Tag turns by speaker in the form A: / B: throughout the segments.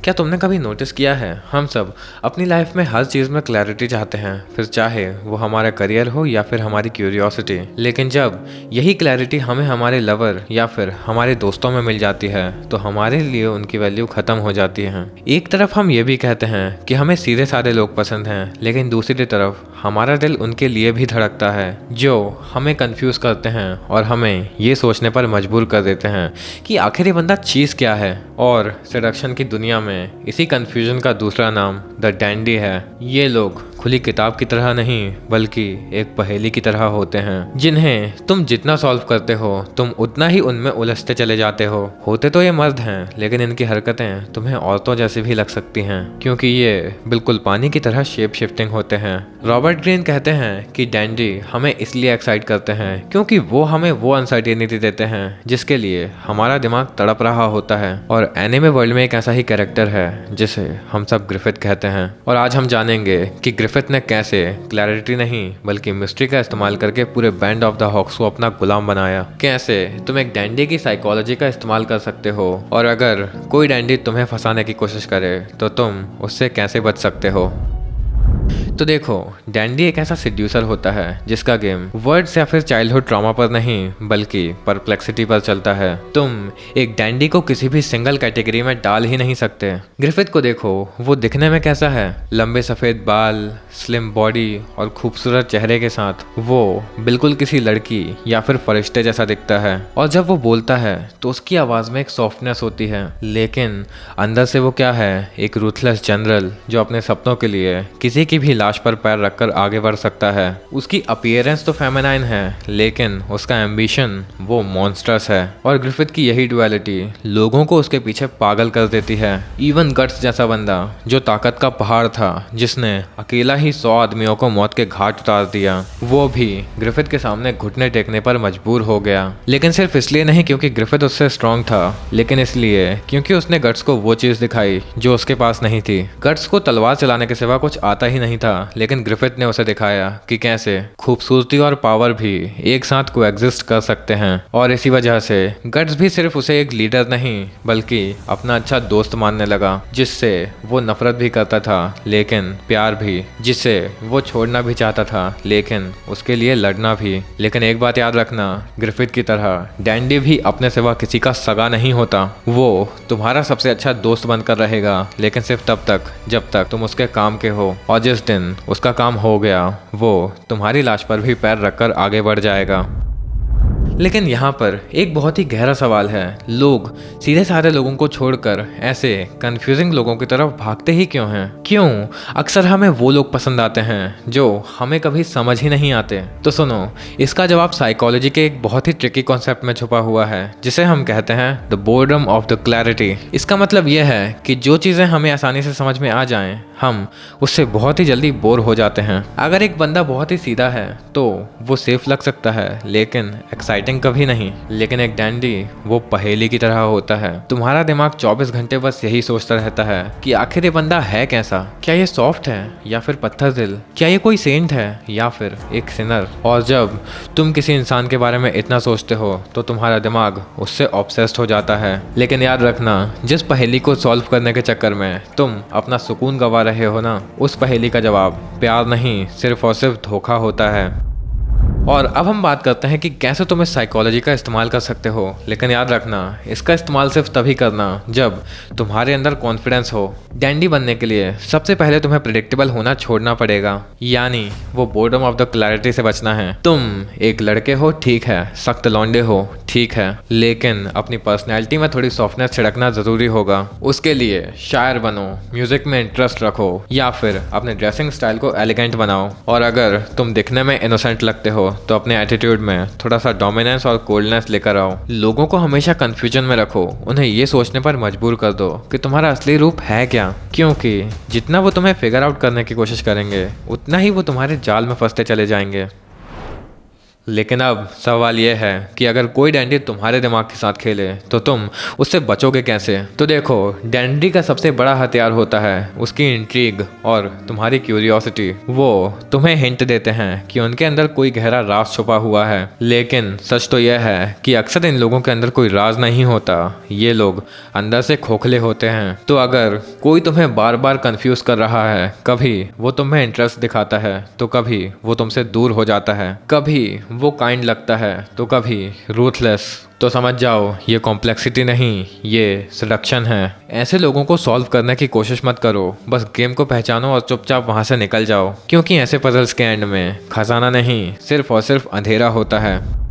A: क्या तुमने कभी नोटिस किया है, हम सब अपनी लाइफ में हर चीज़ में क्लैरिटी चाहते हैं, फिर चाहे वो हमारा करियर हो या फिर हमारी क्यूरियोसिटी। लेकिन जब यही क्लैरिटी हमें हमारे लवर या फिर हमारे दोस्तों में मिल जाती है तो हमारे लिए उनकी वैल्यू ख़त्म हो जाती है। एक तरफ हम ये भी कहते हैं कि हमें सीधे साधे लोग पसंद हैं, लेकिन दूसरी तरफ हमारा दिल उनके लिए भी धड़कता है जो हमें कंफ्यूज करते हैं और हमें ये सोचने पर मजबूर कर देते हैं कि आखिर ये बंदा चीज़ क्या है। और सेडक्शन की दुनिया में इसी कंफ्यूजन का दूसरा नाम द डैंडी है। ये लोग खुली किताब की तरह नहीं बल्कि एक पहेली की तरह होते हैं जिन्हें तुम जितना सॉल्व करते हो तुम उतना ही उनमें उलझते चले जाते हो। होते तो ये मर्द हैं लेकिन इनकी हरकतें तुम्हें औरतों जैसी भी लग सकती हैं क्योंकि ये बिल्कुल पानी की तरह शेप शिफ्टिंग होते हैं। रॉबर्ट ग्रीन कहते हैं कि डैंडी हमें इसलिए एक्साइट करते हैं क्योंकि वो हमें वो अनसर्टेनिटी देते हैं जिसके लिए हमारा दिमाग तड़प रहा होता है। और एनिमे वर्ल्ड में एक ऐसा ही कैरेक्टर है जिसे हम सब ग्रिफिथ कहते हैं। और आज हम जानेंगे कि ग्रिफिथ ने कैसे क्लैरिटी नहीं बल्कि मिस्ट्री का इस्तेमाल करके पूरे बैंड ऑफ द हॉक्स को अपना गुलाम बनाया। कैसे तुम एक डैंडी की साइकोलॉजी का इस्तेमाल कर सकते हो और अगर कोई डैंडी तुम्हें फंसाने की कोशिश करे तो तुम उससे कैसे बच सकते हो। तो देखो, डैंडी एक ऐसा सिड्यूसर होता है जिसका गेम वर्ड्स या फिर चाइल्डहुड ट्रॉमा पर नहीं बल्कि परप्लेक्सिटी पर चलता है। तुम एक डैंडी को किसी भी सिंगल कैटेगरी में डाल ही नहीं सकते। ग्रिफिथ को देखो, वो दिखने में कैसा है, लंबे सफ़ेद बाल, स्लिम बॉडी और खूबसूरत चेहरे के साथ वो बिल्कुल किसी लड़की या फिर फरिश्ते जैसा दिखता है। और जब वो बोलता है तो उसकी आवाज़ में एक सॉफ्टनेस होती है, लेकिन अंदर से वो क्या है, एक रूथलेस जनरल जो अपने सपनों के लिए किसी की भी लाश पर पैर रखकर आगे बढ़ सकता है। उसकी अपीयरेंस तो फेमिनाइन है लेकिन उसका एम्बिशन वो मॉन्स्टर्स है। और ग्रिफिथ की यही डुअलिटी लोगों को उसके पीछे पागल कर देती है। इवन गट्स जैसा बंदा जो ताकत का पहाड़ था, जिसने अकेला ही 100 आदमियों को मौत के घाट उतार दिया, वो भी ग्रिफिथ के सामने घुटने टेकने पर मजबूर हो गया। लेकिन सिर्फ इसलिए नहीं क्योंकि ग्रिफिथ उससे स्ट्रांग था, लेकिन इसलिए क्योंकि उसने गट्स को वो चीज दिखाई जो उसके पास नहीं थी। गट्स को तलवार चलाने के सिवा कुछ आता ही नहीं था, लेकिन ग्रिफिथ ने उसे दिखाया कि कैसे खूबसूरती और पावर भी एक साथ कोएग्जिस्ट कर सकते हैं। और इसी वजह से गट्स भी सिर्फ उसे एक लीडर नहीं बल्कि अपना अच्छा दोस्त मानने लगा, जिससे वो नफरत भी करता था लेकिन प्यार भी, जिसे वो छोड़ना भी चाहता था लेकिन उसके लिए लड़ना भी। लेकिन एक बात याद रखना, ग्रिफिथ की तरह डैंडी भी अपने सिवा किसी का सगा नहीं होता। वो तुम्हारा सबसे अच्छा दोस्त बनकर रहेगा, लेकिन सिर्फ तब तक जब तक तुम उसके काम के हो। और जिस दिन उसका काम हो गया वो तुम्हारी लाश पर भी पैर रखकर आगे बढ़ जाएगा। लेकिन यहाँ पर एक बहुत ही गहरा सवाल है, लोग सीधे साधे लोगों को छोड़कर ऐसे कंफ्यूजिंग लोगों की तरफ भागते ही क्यों हैं? क्यों अक्सर हमें वो लोग पसंद आते हैं जो हमें कभी समझ ही नहीं आते? तो सुनो, इसका जवाब साइकोलॉजी के एक बहुत ही ट्रिकी कॉन्सेप्ट में छुपा हुआ है जिसे हम कहते हैं the boredom of the clarity. इसका मतलब यह है कि जो चीज़ें हमें आसानी से समझ में आ जाएं, हम उससे बहुत ही जल्दी बोर हो जाते हैं। अगर एक बंदा बहुत ही सीधा है तो वो सेफ लग सकता है लेकिन एक्साइटिंग कभी नहीं। लेकिन एक डैंडी वो पहेली की तरह होता है। तुम्हारा दिमाग 24 घंटे बस यही सोचता रहता है कि आखिर ये बंदा है कैसा, क्या ये सॉफ्ट है या फिर पत्थर दिल, क्या ये कोई सेंट है या फिर एक सिनर। और जब तुम किसी इंसान के बारे में इतना सोचते हो तो तुम्हारा दिमाग उससे ऑब्सेस्ड हो जाता है। लेकिन याद रखना, जिस पहेली को सॉल्व करने के चक्कर में तुम अपना सुकून गवा रहे हो ना, उस पहेली का जवाब प्यार नहीं सिर्फ और सिर्फ धोखा होता है। और अब हम बात करते हैं कि कैसे तुम इस साइकोलॉजी का इस्तेमाल कर सकते हो। लेकिन याद रखना, इसका इस्तेमाल सिर्फ तभी करना जब तुम्हारे अंदर कॉन्फिडेंस हो। डैंडी बनने के लिए सबसे पहले तुम्हें प्रेडिक्टेबल होना छोड़ना पड़ेगा, यानी वो बोर्डम ऑफ द क्लैरिटी से बचना है। तुम एक लड़के हो, ठीक है, सख्त लौंडे हो, ठीक है, लेकिन अपनी पर्सनैलिटी में थोड़ी सॉफ्टनेस छिड़कना ज़रूरी होगा। उसके लिए शायर बनो, म्यूज़िक में इंटरेस्ट रखो या फिर अपने ड्रेसिंग स्टाइल को एलिगेंट बनाओ। और अगर तुम दिखने में इनोसेंट लगते हो तो अपने एटीट्यूड में थोड़ा सा डोमिनेंस और कोल्डनेस लेकर आओ। लोगों को हमेशा कंफ्यूजन में रखो, उन्हें ये सोचने पर मजबूर कर दो कि तुम्हारा असली रूप है क्या, क्योंकि जितना वो तुम्हें फिगर आउट करने की कोशिश करेंगे उतना ही वो तुम्हारे जाल में फंसते चले जाएंगे। लेकिन अब सवाल यह है कि अगर कोई डैंडी तुम्हारे दिमाग के साथ खेले तो तुम उससे बचोगे कैसे। तो देखो, डैंडी का सबसे बड़ा हथियार होता है उसकी इंट्रीग और तुम्हारी क्यूरियोसिटी। वो तुम्हें हिंट देते हैं कि उनके अंदर कोई गहरा राज छुपा हुआ है, लेकिन सच तो यह है कि अक्सर इन लोगों के अंदर कोई राज नहीं होता। ये लोग अंदर से खोखले होते हैं। तो अगर कोई तुम्हें बार बार कंफ्यूज कर रहा है, कभी वो तुम्हें इंटरेस्ट दिखाता है तो कभी वो तुमसे दूर हो जाता है, कभी वो काइंड लगता है तो कभी रूथलेस, तो समझ जाओ ये कॉम्प्लेक्सिटी नहीं, ये सिडक्शन है। ऐसे लोगों को सॉल्व करने की कोशिश मत करो, बस गेम को पहचानो और चुपचाप वहां से निकल जाओ, क्योंकि ऐसे पजल्स के एंड में खजाना नहीं, सिर्फ और सिर्फ अंधेरा होता है।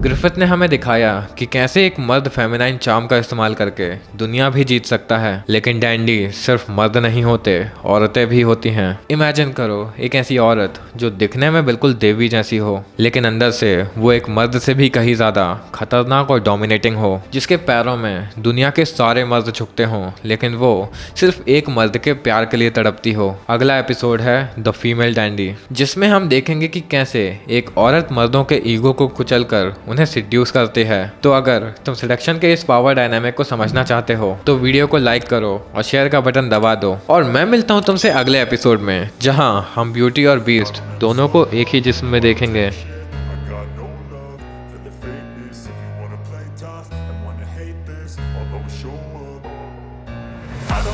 A: ग्रिफिथ ने हमें दिखाया कि कैसे एक मर्द फेमिनाइन चार्म का इस्तेमाल करके दुनिया भी जीत सकता है, लेकिन डैंडी सिर्फ मर्द नहीं होते, औरतें भी होती हैं। इमेजिन करो एक ऐसी औरत जो दिखने में बिल्कुल देवी जैसी हो, लेकिन अंदर से वो एक मर्द से भी कहीं ज्यादा खतरनाक और डोमिनेटिंग हो, जिसके पैरों में दुनिया के सारे मर्द झुकते हों, लेकिन वो सिर्फ एक मर्द के प्यार के लिए तड़पती हो। अगला एपिसोड है द फीमेल डैंडी, जिसमें हम देखेंगे कि कैसे एक औरत मर्दों के ईगो को कुचल कर उन्हें सिड्यूस करती है। तो अगर तुम सिलेक्शन के इस पावर डायनामिक को समझना चाहते हो तो वीडियो को लाइक करो और शेयर का बटन दबा दो। और मैं मिलता हूँ तुमसे अगले एपिसोड में, जहाँ हम ब्यूटी और बीस्ट दोनों को एक ही जिस्म में देखेंगे।
B: I got no love for the fakeness. If you wanna play tough and wanna hate this, I'll always show up.